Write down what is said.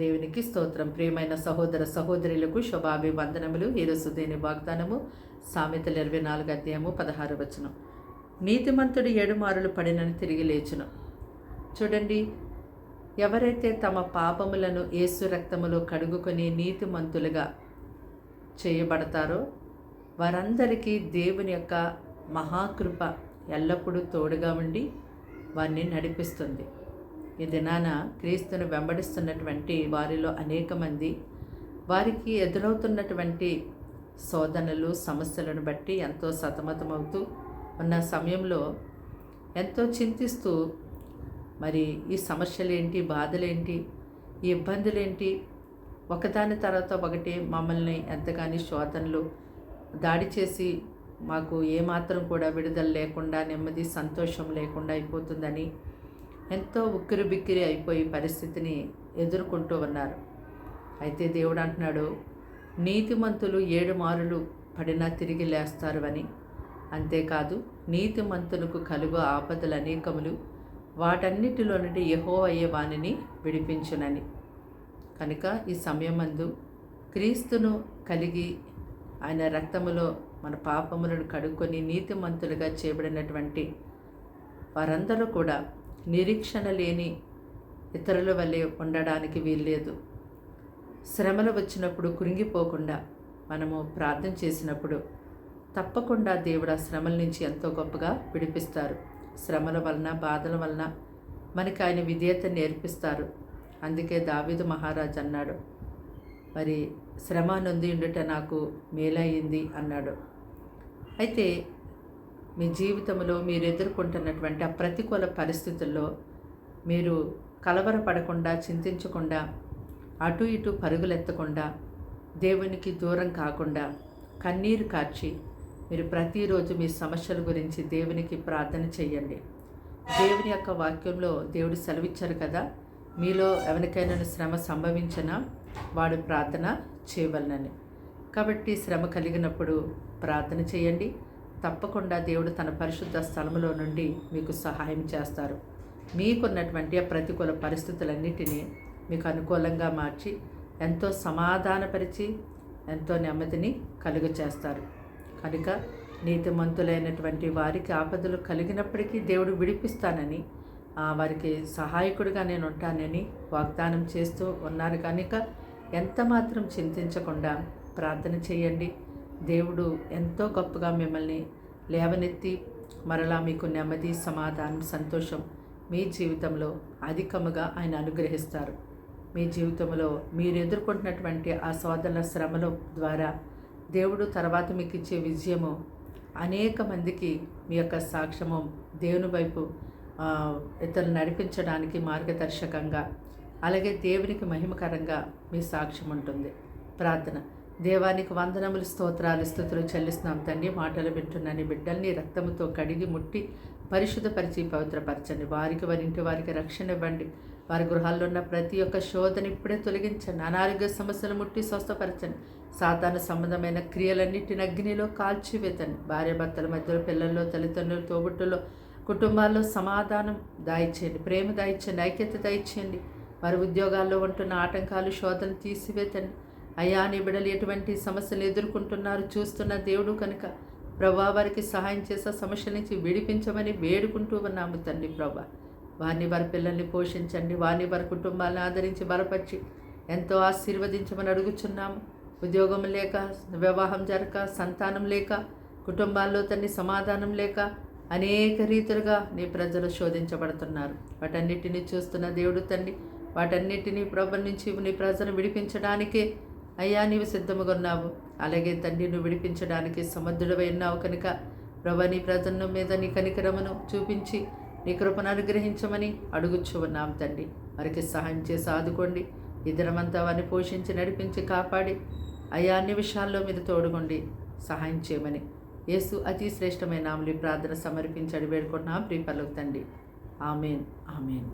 దేవునికి స్తోత్రం. ప్రియమైన సహోదర సహోదరులకు శుభాభివందనములు. ఈరోజు దేని వాగ్దానము సామెతలు 24 అధ్యాయము 16 వచనం. నీతిమంతుడు 7 మారులు పడినని తిరిగి లేచును. చూడండి, ఎవరైతే తమ పాపములను యేసు రక్తములో కడుగుకొని నీతిమంతులుగా చేయబడతారో వారందరికీ దేవుని యొక్క మహాకృప ఎల్లప్పుడూ తోడుగా ఉండి వారిని నడిపిస్తుంది. ఈ దినాన క్రీస్తును వెంబడిస్తున్నటువంటి వారిలో అనేక మంది వారికి ఎదురవుతున్నటువంటి శోధనలు సమస్యలను బట్టి ఎంతో సతమతమవుతూ ఉన్న సమయంలో ఎంతో చింతిస్తూ మరి ఈ సమస్యలేంటి, బాధలేంటి, ఈ ఇబ్బందులేంటి, ఒకదాని తర్వాత ఒకటి మమ్మల్ని ఎంతగాని శోధనలు దాడి చేసి మాకు ఏమాత్రం కూడా విడుదల లేకుండా, నెమ్మది సంతోషం లేకుండా అయిపోతుందని ఎంతో ఉక్కిరి బిక్కిరి అయిపోయి పరిస్థితిని ఎదుర్కొంటూ ఉన్నారు. అయితే దేవుడు అంటున్నాడు, నీతిమంతులు 7 మారులు పడినా తిరిగి లేస్తారు అని. అంతేకాదు, నీతిమంతులకు కలుగు ఆపదలు అనేకములు, వాటన్నిటిలో నుండి యెహోవాయే వానిని విడిపించునని. కనుక ఈ సమయమందు క్రీస్తును కలిగి ఆయన రక్తములో మన పాపములను కడుక్కొని నీతిమంతులుగా చేయబడినటువంటి వారందరూ కూడా నిరీక్షణ లేని ఇతరుల వల్లే ఉండడానికి వీల్లేదు. శ్రమలు వచ్చినప్పుడు కృంగిపోకుండా మనము ప్రార్థన చేసినప్పుడు తప్పకుండా దేవుడు ఆ శ్రమల నుంచి ఎంతో గొప్పగా విడిపిస్తారు. శ్రమల వలన, బాధల వలన మనకి ఆయన విధేయత నేర్పిస్తారు. అందుకే దావీదు మహారాజు అన్నాడు, మరి శ్రమ నొంది ఉండుట నాకు మేలయ్యింది అన్నాడు. అయితే మీ జీవితంలో మీరు ఎదుర్కొంటున్నటువంటి ఆ ప్రతికూల పరిస్థితుల్లో మీరు కలవరపడకుండా, చింతించకుండా, అటు ఇటు పరుగులెత్తకుండా, దేవునికి దూరం కాకుండా కన్నీరు కార్చి మీరు ప్రతిరోజు మీ సమస్యల గురించి దేవునికి ప్రార్థన చేయండి. దేవుని యొక్క వాక్యంలో దేవుడు సెలవిచ్చారు కదా, మీలో ఎవరికైనా శ్రమ సంభవించినా వాడు ప్రార్థన చేయవలనని. కాబట్టి శ్రమ కలిగినప్పుడు ప్రార్థన చేయండి. తప్పకుండా దేవుడు తన పరిశుద్ధ స్థలములో నుండి మీకు సహాయం చేస్తారు. మీకున్నటువంటి ఆ ప్రతికూల పరిస్థితులన్నిటినీ మీకు అనుకూలంగా మార్చి ఎంతో సమాధానపరిచి ఎంతో నెమ్మదిని కలుగ చేస్తారు. కనుక నీతిమంతులైనటువంటి వారికి ఆపదలు కలిగినప్పటికీ దేవుడు విడిపిస్తానని, వారికి సహాయకుడిగా నేను ఉంటానని వాగ్దానం చేస్తూ ఉన్నారు. కనుక ఎంత మాత్రం చింతించకుండా ప్రార్థన చేయండి. దేవుడు ఎంతో గొప్పగా మిమ్మల్ని లేవనెత్తి మరలా మీకు నెమ్మది, సమాధానం, సంతోషం మీ జీవితంలో అధికముగా ఆయన అనుగ్రహిస్తారు. మీ జీవితంలో మీరు ఎదుర్కొంటున్నటువంటి ఆ శోధన శ్రమల ద్వారా దేవుడు తర్వాత మీకు ఇచ్చే విజయము అనేక మందికి మీ యొక్క సాక్ష్యము దేవుని వైపు ఇతరులు నడిపించడానికి మార్గదర్శకంగా, అలాగే దేవునికి మహిమకరంగా మీ సాక్ష్యం ఉంటుంది. ప్రార్థన. దేవానికి వందనములు, స్తోత్రాలు, స్తుతులు చెల్లిస్తున్నాం తండ్రి. మాటలు వింటున్నాను బిడ్డల్ని రక్తముతో కడిగి ముట్టి పరిశుద్ధపరిచి పవిత్రపరచండి. వారికి, వారి ఇంటి వారికి రక్షణ ఇవ్వండి. వారి గృహాల్లో ఉన్న ప్రతి ఒక్క శోధన ఇప్పుడే తొలగించండి. అనారోగ్య సమస్యలు ముట్టి స్వస్థపరచండి. సాతాను సంబంధమైన క్రియలన్నిటిని అగ్నిలో కాల్చివేతండి. భార్యాభర్తల మధ్యలో, పిల్లల్లో, తల్లిదండ్రులు, తోబుట్టులో, కుటుంబాల్లో సమాధానం దాయిచేయండి, ప్రేమ దాయిచేయండి, ఐక్యత దాయిచేయండి. వారి ఉద్యోగాల్లో ఉంటున్న ఆటంకాలు, శోధనలు తీసివేతండి. అయ్యా, నీ బిడ్డలు ఎటువంటి సమస్యలు ఎదుర్కొంటున్నారు చూస్తున్న దేవుడు కనుక ప్రభా వారికి సహాయం చేసే సమస్యల నుంచి విడిపించమని వేడుకుంటూ ఉన్నాము తండ్రి. ప్రభా వారిని, వారి పిల్లల్ని పోషించండి. వారిని, వారి కుటుంబాలను ఆదరించి బలపరిచి ఎంతో ఆశీర్వదించమని అడుగుచున్నాము. ఉద్యోగం లేక, వివాహం జరగక, సంతానం లేక, కుటుంబాల్లో తండ్రి సమాధానం లేక అనేక రీతులుగా నీ ప్రజలు శోధించబడుతున్నారు. వాటన్నిటినీ చూస్తున్న దేవుడు తండ్రి, వాటన్నిటినీ ప్రభుల నుంచి నీ ప్రజలను విడిపించడానికే అయ్యా నీవు సిద్ధముగా ఉన్నావు. అలాగే తండ్రి, నువ్వు విడిపించడానికి సమర్థుడవై ఉన్నావు కనుక ప్రభు నీ ప్రజల మీద నీ కనికరమును చూపించి నీ కృపను అనుగ్రహించమని అడుగుచూ ఉన్నాం తండ్రి. వారికి సహాయం చేసి ఆదుకోండి. ఈ దినమంతా వారిని పోషించి, నడిపించి, కాపాడి అయ్యా అన్ని విషయాల్లో మీరు తోడుకోండి, సహాయం చేయమని యేసు అతి శ్రేష్టమైన నామములో ప్రార్థన సమర్పించడి వేడుకుంటున్నాం ప్రియ పరలోక తండ్రి. ఆమేన్, ఆమేన్.